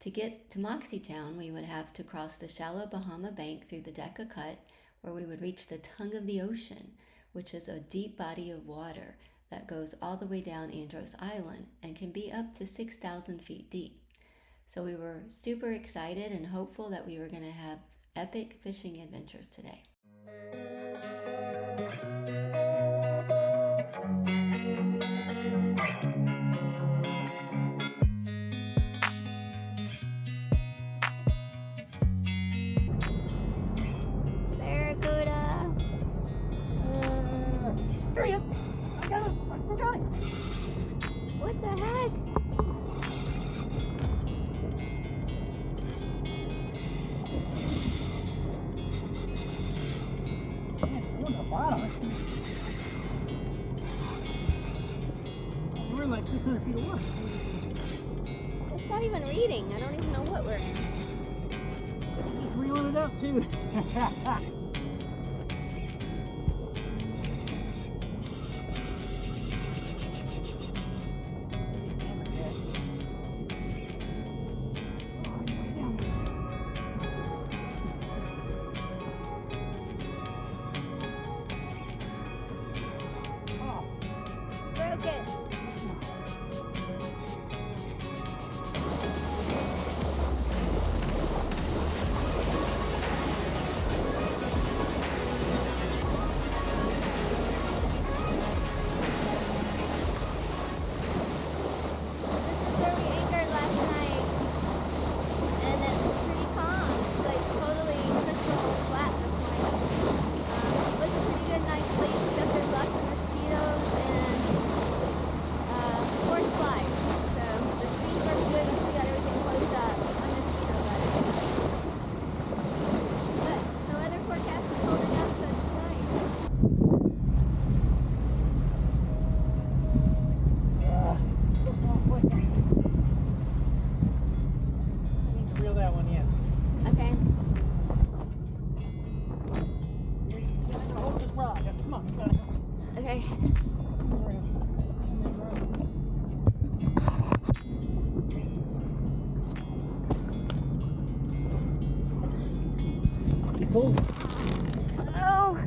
To get to Moxey Town, we would have to cross the shallow Bahama bank through the Decca Cut, where we would reach the tongue of the ocean, which is a deep body of water that goes all the way down Andros Island and can be up to 6,000 feet deep. So we were super excited and hopeful that we were going to have epic fishing adventures today. There he is. I got him. I still got him. What the heck? Man, it's on the bottom. We're in like 600 feet of water. It's not even reading. I don't even know what we're in. Just reeling it up too. Broke it. Okay. Pulls. Oh.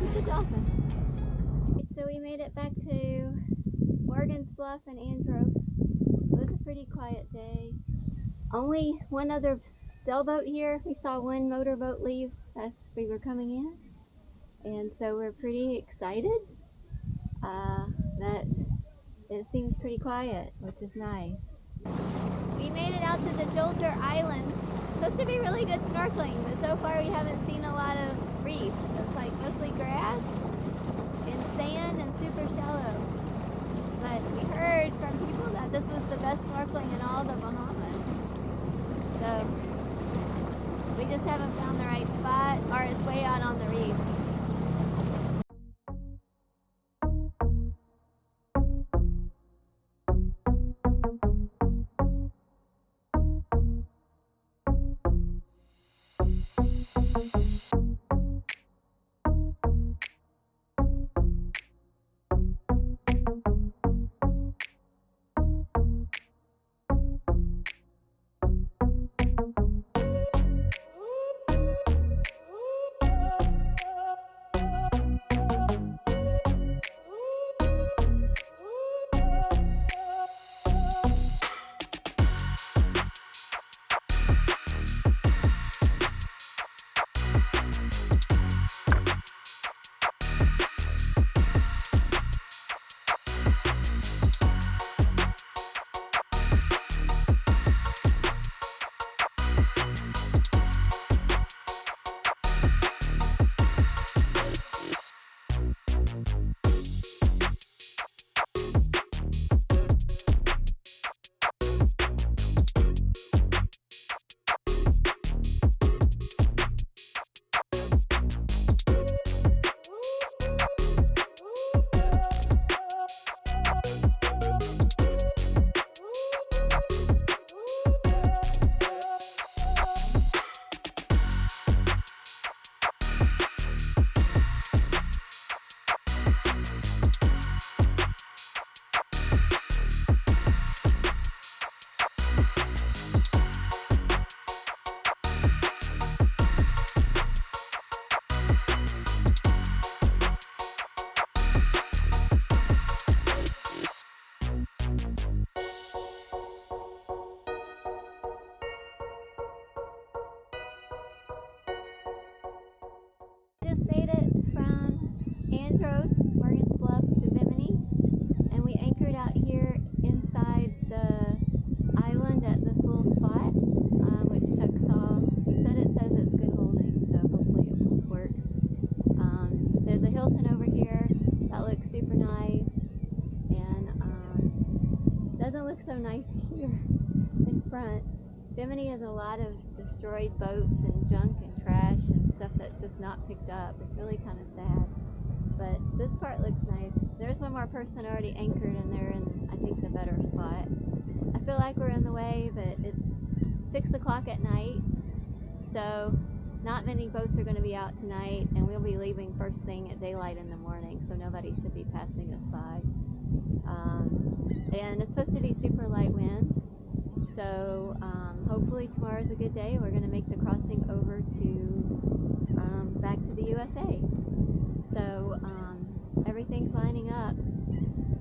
It's a dolphin. So we made it back to Bluff and Andros. It was a pretty quiet day. Only one other sailboat here. We saw one motorboat leave as we were coming in. And so we're pretty excited that it seems pretty quiet, which is nice. We made it out to the Jolter Islands. It's supposed to be really good snorkeling, but so far we haven't seen a lot of reefs. It's like mostly grass and sand and super shallow. But we heard from people that this was the best snorkeling in all the Bahamas. So we just haven't found the right spot, or it's way out on the reef. Andros, Morgan's Bluff to Bimini, and we anchored out here inside the island at this little spot, which Chuck saw. He said it says it's good holding, so hopefully it works. There's a Hilton over here that looks super nice, and doesn't look so nice here in front. Bimini has a lot of destroyed boats and junk and trash and stuff that's just not picked up. It's really kind of sad, but this part looks nice. There's one more person already anchored, and they're in, I think, the better spot. I feel like we're in the way, but it's 6 o'clock at night, so not many boats are going to be out tonight, and we'll be leaving first thing at daylight in the morning, so nobody should be passing us by. And it's supposed to be super light winds, so hopefully tomorrow's a good day. We're going to make the crossing over to back to the USA. So everything's lining up.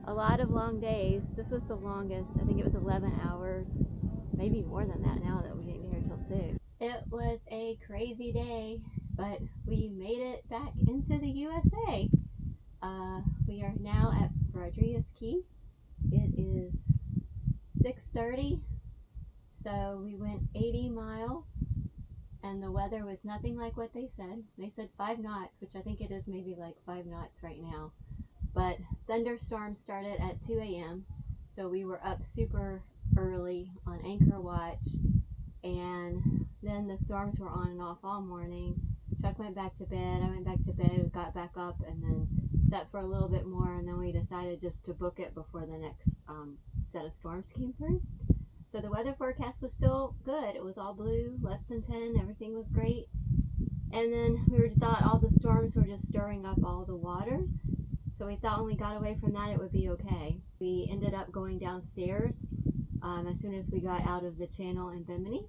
A lot of long days. This was the longest. I think it was 11 hours, maybe more than that now that we didn't get here till 6. It was a crazy day, but we made it back into the USA. We are now at Rodriguez Key. It is 6:30, so we went 80 miles, and the weather was nothing like what they said. They said 5 knots, which I think it is maybe like 5 knots right now. But thunderstorms started at 2 a.m., so we were up super early on anchor watch, and then the storms were on and off all morning. Chuck went back to bed, I went back to bed, we got back up, and then slept for a little bit more, and then we decided just to book it before the next set of storms came through. So the weather forecast was still good. It was all blue, less than 10, everything was great. And then we thought all the storms were just stirring up all the waters. So we thought when we got away from that, it would be okay. We ended up going downstairs as soon as we got out of the channel in Bimini.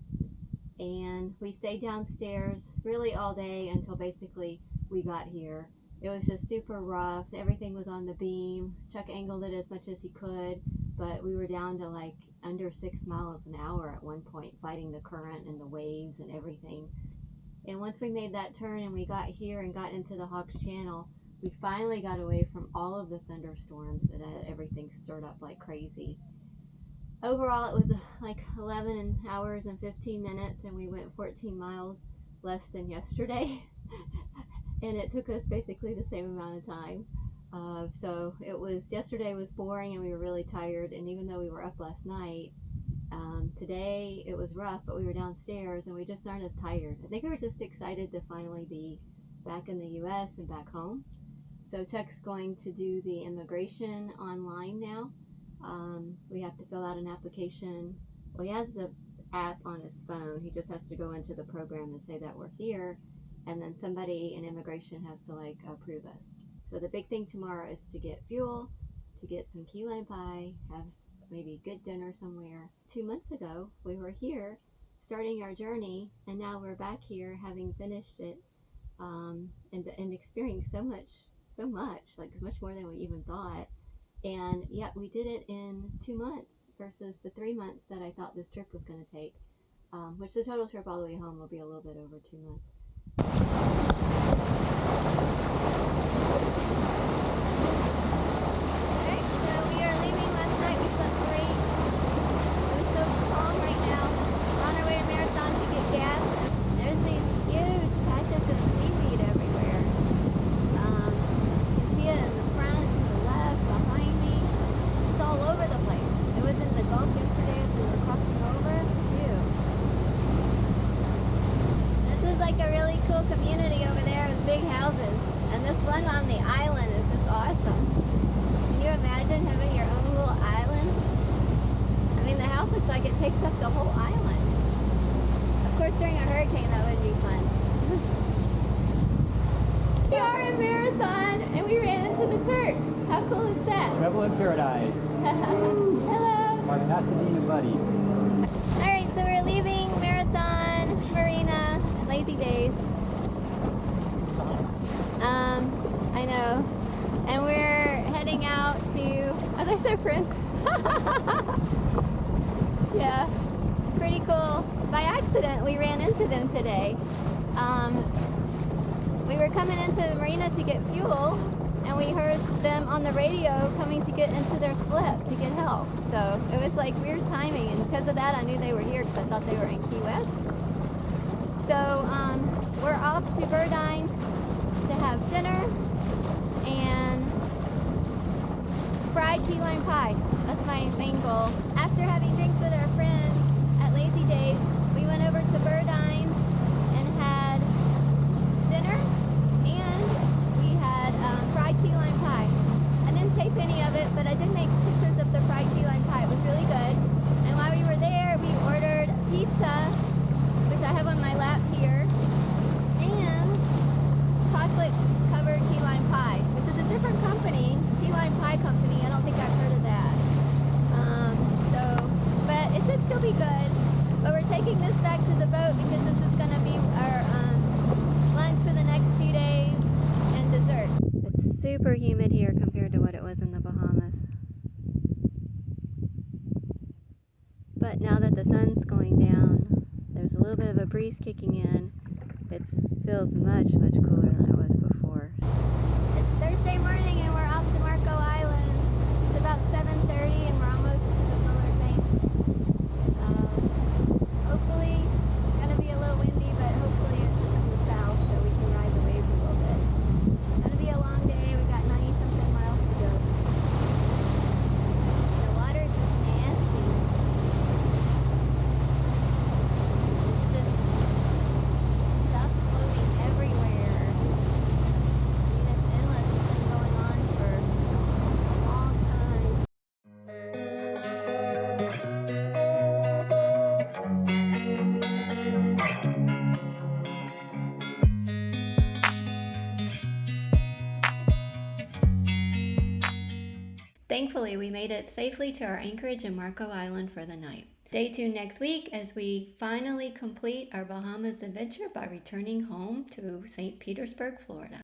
And we stayed downstairs really all day until basically we got here. It was just super rough. Everything was on the beam. Chuck angled it as much as he could, but we were down to like under 6 miles an hour at one point, fighting the current and the waves and everything. And once we made that turn and we got here and got into the Hawks Channel, we finally got away from all of the thunderstorms and everything stirred up like crazy. Overall, it was like 11 hours and 15 minutes, and we went 14 miles less than yesterday. And it took us basically the same amount of time. So yesterday was boring and we were really tired, and even though we were up last night, today it was rough, but we were downstairs and we just aren't as tired. I think we were just excited to finally be back in the US and back home. So Chuck's going to do the immigration online now. We have to fill out an application. Well, he has the app on his phone. He just has to go into the program and say that we're here, and then somebody in immigration has to like approve us. So the big thing tomorrow is to get fuel, to get some key lime pie, have maybe good dinner somewhere. 2 months ago, we were here starting our journey, and now we're back here having finished it, and experiencing so much, like much more than we even thought. And yeah, we did it in 2 months versus the 3 months that I thought this trip was going to take, which the total trip all the way home will be a little bit over 2 months. Alright, so we are leaving. Last night we slept great. It was so calm right now. We're on our way to Marathon to get gas. There's these huge patches of seaweed everywhere. You can see it in the front, to the left, behind me. It's all over the place. It was in the Gulf yesterday as we were crossing over. Ew. This is like a really cool community over there with big houses. And this one on the island is just awesome. Can you imagine having your own little island? I mean, the house looks like it takes up the whole island. Of course, during a hurricane, that would be fun. We are in Marathon, and we ran into the Turks. How cool is that? Travel in paradise. Hello. Our Pasadena buddies. Alright, so we're leaving Marathon Marina, Lazy Days. I know. And we're heading out to... Oh, there's our friends. Yeah, pretty cool. By accident, we ran into them today. We were coming into the marina to get fuel, and we heard them on the radio coming to get into their slip to get help. So it was like weird timing, and because of that I knew they were here because I thought they were in Key West. So we're off to Verdines to have dinner and fried key lime pie. That's my main goal. After having drinks with our friends at Lazy Days, we went over to Verdines and had dinner, and we had fried key lime pie. I didn't tape any of it, but I did make pictures of the fried key lime pie. It was really good. And while we were there, we ordered pizza, which I have on my lap here, and chocolate covered key lime pie, which is a different company, key lime pie company. I don't think I've heard of that. But it should still be good. But we're taking this back to the boat because this is going to be our lunch for the next few days and dessert. It's super humid here compared to what it was in the Bahamas. But now that the sun's going down, there's a little bit of a breeze kicking in. It feels much, much cooler than it was before. It's Thursday morning and we're off to Marco Island. It's about 7:30 and we're almost to the Muller Bank. Hopefully, it's gonna be a little windy, but hopefully it's in the south so we can ride the waves a little bit. It's gonna be a long day. We've got 90-something miles to go. The water's just nasty. It's just stuff floating everywhere. I mean, it's endless. It's been going on for a long time. Thankfully, we made it safely to our anchorage in Marco Island for the night. Stay tuned next week as we finally complete our Bahamas adventure by returning home to St. Petersburg, Florida.